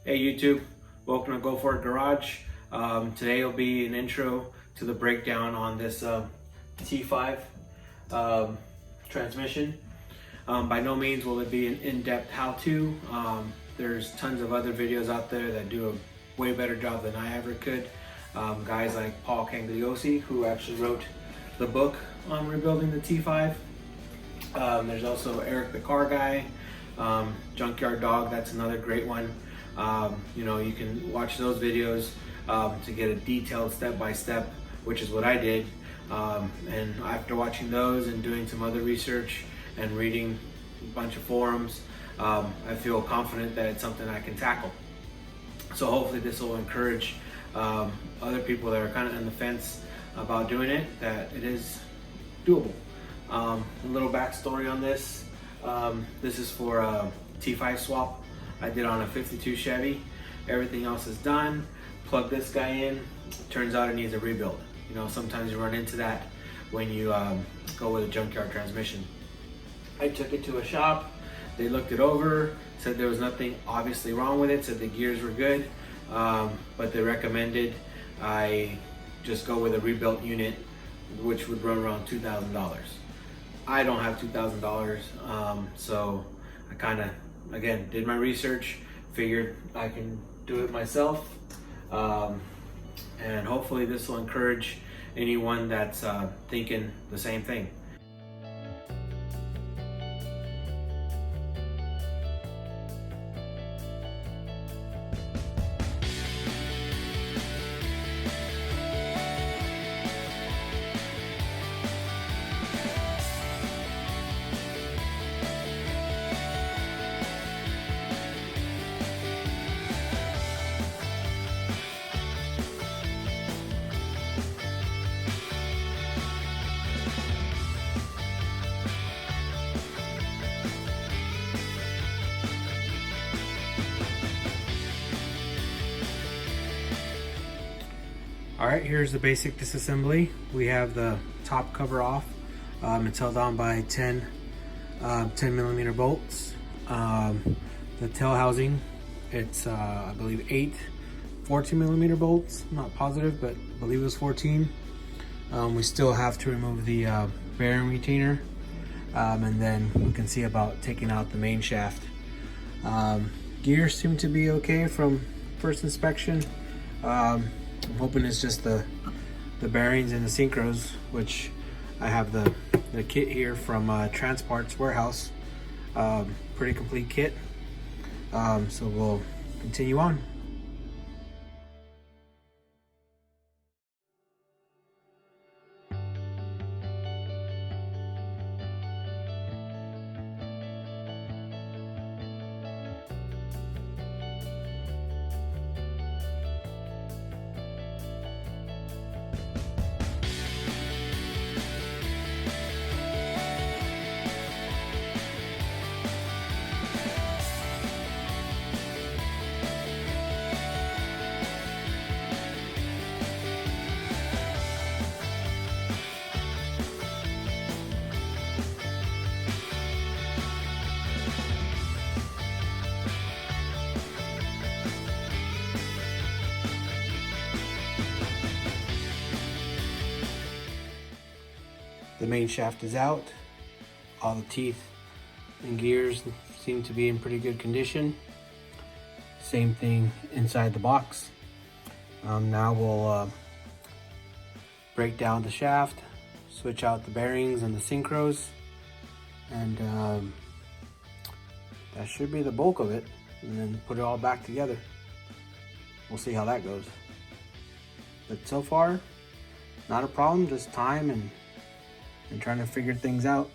Hey YouTube, welcome to Go For It Garage. Today will be an intro to the breakdown on this T5 transmission. By no means will it be an in-depth how-to. There's tons of other videos out there that do a way better job than I ever could. Guys like Paul Cangliosi, who actually wrote the book on rebuilding the T5. There's also Eric the Car Guy, Junkyard Dog, that's another great one. You can watch those videos to get a detailed step-by-step, which is what I did. And after watching those and doing some other research and reading a bunch of forums, I feel confident that it's something I can tackle. So hopefully this will encourage other people that are kind of on the fence about doing it, that it is doable. A little backstory on this. This is for a T5 swap I did on a 52 Chevy. Everything else is done. Plug this guy in. Turns out it needs a rebuild. You know, sometimes you run into that when you go with a junkyard transmission. I took it to a shop. They looked it over, said there was nothing obviously wrong with it, said the gears were good, but they recommended I just go with a rebuilt unit, which would run around $2,000. I don't have $2,000, so I kind of, again, did my research, figured I can do it myself, and hopefully this will encourage anyone that's thinking the same thing. All right, here's the basic disassembly. We have the top cover off. It's held on by 10 millimeter bolts. The tail housing, it's I believe 8 14 millimeter bolts. I'm not positive, but I believe it was 14. We still have to remove the bearing retainer, and then we can see about taking out the main shaft. Gears seem to be okay from first inspection. I'm hoping it's just the bearings and the synchros, which I have the kit here from Transparts Warehouse. Pretty complete kit. So we'll continue on. The main shaft is out. All the teeth and gears seem to be in pretty good condition. Same thing inside the box. Now we'll break down the shaft, switch out the bearings and the synchros, and that should be the bulk of it, and then put it all back together. We'll see how that goes. But so far, not a problem, just time and trying to figure things out.